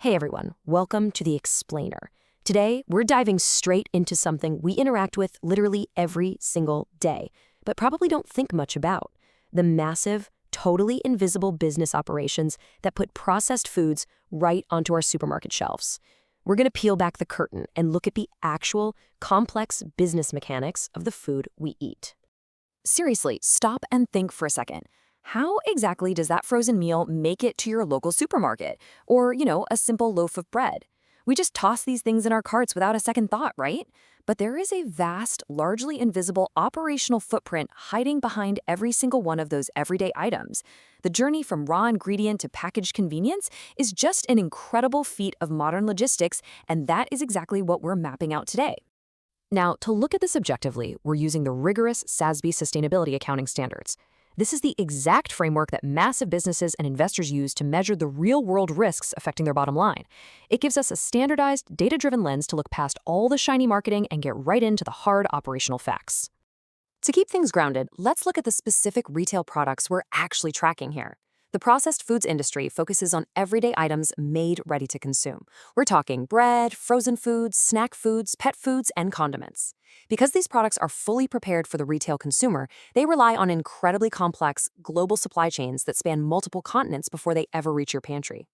Hey everyone, welcome to The Explainer. Today, we're diving straight into something we interact with literally every single day, but probably don't think much about: the massive, totally invisible business operations that put processed foods right onto our supermarket shelves. We're going to peel back the curtain and look at the actual, complex business mechanics of the food we eat. Seriously, stop and think for a second. How exactly does that frozen meal make it to your local supermarket? Or, a simple loaf of bread? We just toss these things in our carts without a second thought, right? But there is a vast, largely invisible operational footprint hiding behind every single one of those everyday items. The journey from raw ingredient to packaged convenience is just an incredible feat of modern logistics, and that is exactly what we're mapping out today. Now, to look at this objectively, we're using the rigorous SASB sustainability accounting standards. This is the exact framework that massive businesses and investors use to measure the real-world risks affecting their bottom line. It gives us a standardized, data-driven lens to look past all the shiny marketing and get right into the hard operational facts. To keep things grounded, let's look at the specific retail products we're actually tracking here. The processed foods industry focuses on everyday items made ready to consume. We're talking bread, frozen foods, snack foods, pet foods, and condiments. Because these products are fully prepared for the retail consumer, they rely on incredibly complex, global supply chains that span multiple continents before they ever reach your pantry.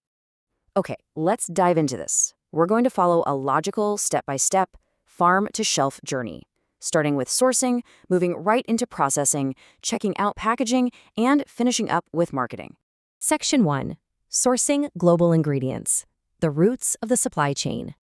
Okay, let's dive into this. We're going to follow a logical, step-by-step, farm-to-shelf journey, starting with sourcing, moving right into processing, checking out packaging, and finishing up with marketing. Section 1. Sourcing global ingredients. The roots of the supply chain.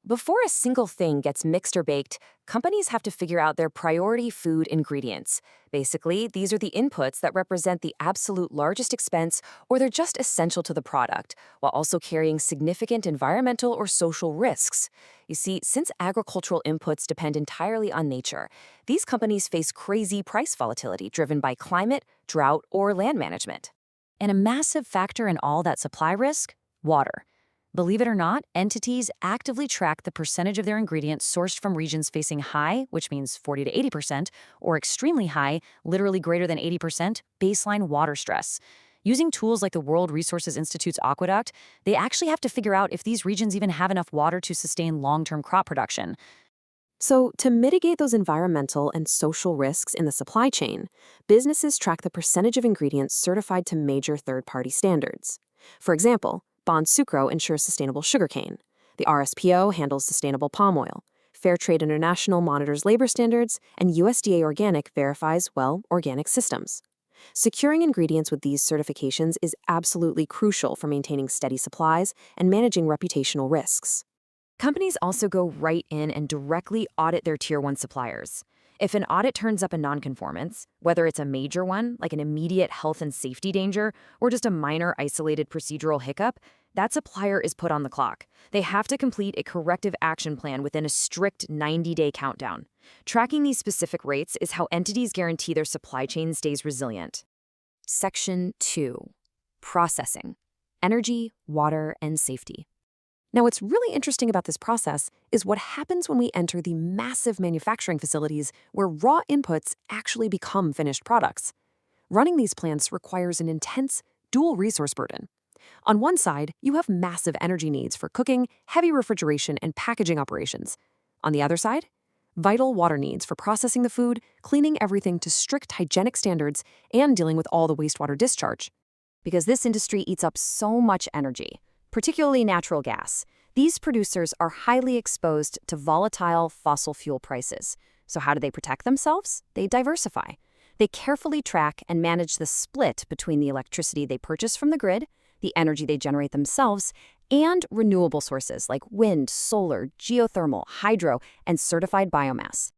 Before a single thing gets mixed or baked, companies have to figure out their priority food ingredients. Basically, these are the inputs that represent the absolute largest expense, or they're just essential to the product, while also carrying significant environmental or social risks. You see, since agricultural inputs depend entirely on nature, these companies face crazy price volatility driven by climate, drought, or land management. And a massive factor in all that supply risk? Water. Believe it or not, entities actively track the percentage of their ingredients sourced from regions facing high, which means 40 to 80%, or extremely high, literally greater than 80%, baseline water stress. Using tools like the World Resources Institute's Aqueduct, they actually have to figure out if these regions even have enough water to sustain long-term crop production. So, to mitigate those environmental and social risks in the supply chain, businesses track the percentage of ingredients certified to major third-party standards. For example, Bonsucro ensures sustainable sugarcane. The RSPO handles sustainable palm oil. Fairtrade International monitors labor standards, and USDA Organic verifies, organic systems. Securing ingredients with these certifications is absolutely crucial for maintaining steady supplies and managing reputational risks. Companies also go right in and directly audit their Tier 1 suppliers. If an audit turns up a nonconformance, whether it's a major one, like an immediate health and safety danger, or just a minor isolated procedural hiccup, that supplier is put on the clock. They have to complete a corrective action plan within a strict 90-day countdown. Tracking these specific rates is how entities guarantee their supply chain stays resilient. Section 2. Processing. Energy, water, and safety. Now, what's really interesting about this process is what happens when we enter the massive manufacturing facilities where raw inputs actually become finished products. Running these plants requires an intense, dual resource burden. On one side, you have massive energy needs for cooking, heavy refrigeration, and packaging operations. On the other side, vital water needs for processing the food, cleaning everything to strict hygienic standards, and dealing with all the wastewater discharge. Because this industry eats up so much energy, particularly natural gas, these producers are highly exposed to volatile fossil fuel prices. So how do they protect themselves? They diversify. They carefully track and manage the split between the electricity they purchase from the grid, the energy they generate themselves, and renewable sources like wind, solar, geothermal, hydro, and certified biomass.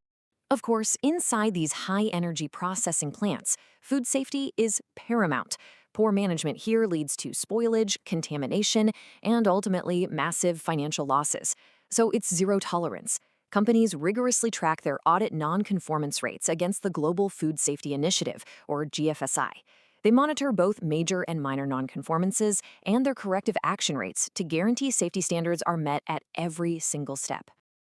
Of course, inside these high-energy processing plants, food safety is paramount. Poor management here leads to spoilage, contamination, and ultimately massive financial losses. So it's zero tolerance. Companies rigorously track their audit non-conformance rates against the Global Food Safety Initiative, or GFSI. They monitor both major and minor non-conformances and their corrective action rates to guarantee safety standards are met at every single step.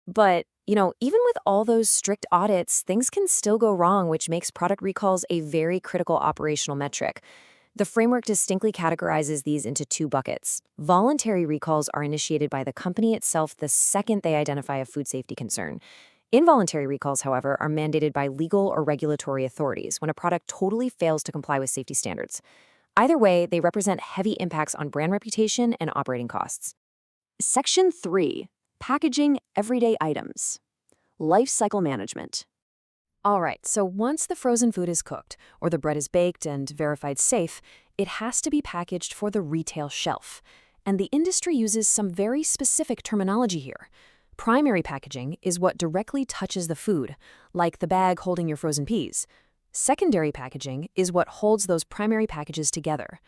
But, even with all those strict audits, things can still go wrong, which makes product recalls a very critical operational metric. The framework distinctly categorizes these into two buckets. Voluntary recalls are initiated by the company itself the second they identify a food safety concern. Involuntary recalls, however, are mandated by legal or regulatory authorities when a product totally fails to comply with safety standards. Either way, they represent heavy impacts on brand reputation and operating costs. Section 3. Packaging everyday items. Life cycle management. All right, so once the frozen food is cooked, or the bread is baked and verified safe, it has to be packaged for the retail shelf. And the industry uses some very specific terminology here. Primary packaging is what directly touches the food, like the bag holding your frozen peas. Secondary packaging is what holds those primary packages together.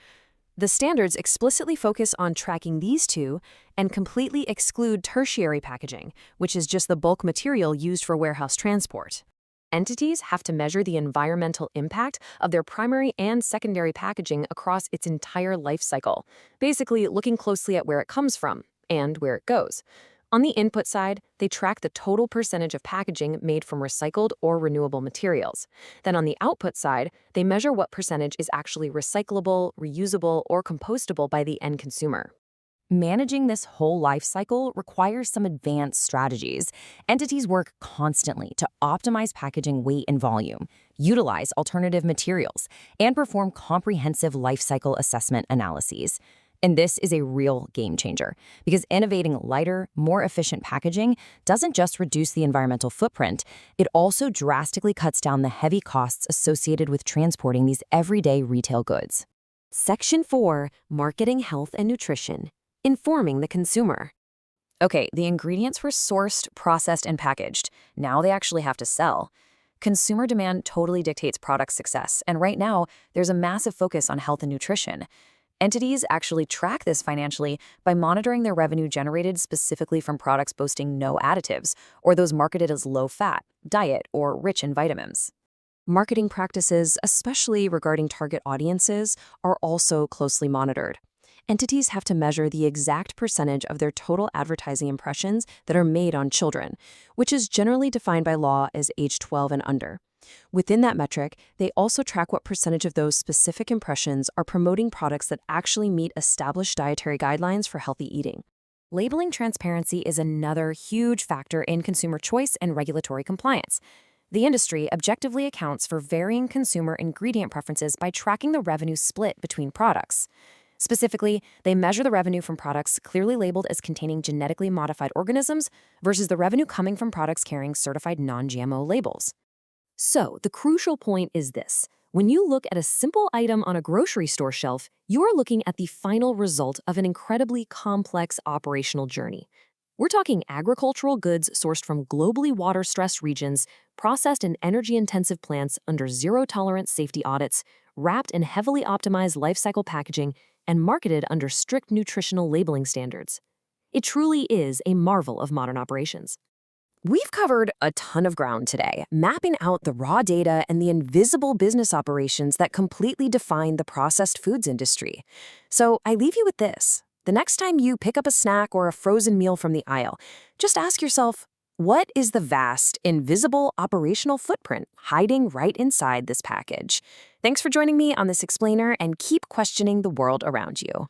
The standards explicitly focus on tracking these two and completely exclude tertiary packaging, which is just the bulk material used for warehouse transport. Entities have to measure the environmental impact of their primary and secondary packaging across its entire life cycle, basically looking closely at where it comes from and where it goes. On the input side, they track the total percentage of packaging made from recycled or renewable materials. Then on the output side, they measure what percentage is actually recyclable, reusable, or compostable by the end consumer. Managing this whole life cycle requires some advanced strategies. Entities work constantly to optimize packaging weight and volume, utilize alternative materials, and perform comprehensive life cycle assessment analyses. And this is a real game changer because innovating lighter, more efficient packaging doesn't just reduce the environmental footprint, it also drastically cuts down the heavy costs associated with transporting these everyday retail goods. Section 4. Marketing, Health, and Nutrition. Informing the consumer. Okay, the ingredients were sourced, processed, and packaged. Now they actually have to sell. Consumer demand totally dictates product success, and right now, there's a massive focus on health and nutrition. Entities actually track this financially by monitoring their revenue generated specifically from products boasting no additives, or those marketed as low-fat, diet, or rich in vitamins. Marketing practices, especially regarding target audiences, are also closely monitored. Entities have to measure the exact percentage of their total advertising impressions that are made on children, which is generally defined by law as age 12 and under. Within that metric, they also track what percentage of those specific impressions are promoting products that actually meet established dietary guidelines for healthy eating. Labeling transparency is another huge factor in consumer choice and regulatory compliance. The industry objectively accounts for varying consumer ingredient preferences by tracking the revenue split between products. Specifically, they measure the revenue from products clearly labeled as containing genetically modified organisms versus the revenue coming from products carrying certified non-GMO labels. So, the crucial point is this. When you look at a simple item on a grocery store shelf, you're looking at the final result of an incredibly complex operational journey. We're talking agricultural goods sourced from globally water-stressed regions, processed in energy-intensive plants under zero-tolerance safety audits, wrapped in heavily optimized life cycle packaging, and marketed under strict nutritional labeling standards. It truly is a marvel of modern operations. We've covered a ton of ground today, mapping out the raw data and the invisible business operations that completely define the processed foods industry. So I leave you with this. The next time you pick up a snack or a frozen meal from the aisle, just ask yourself, what is the vast, invisible operational footprint hiding right inside this package? Thanks for joining me on this explainer, and keep questioning the world around you.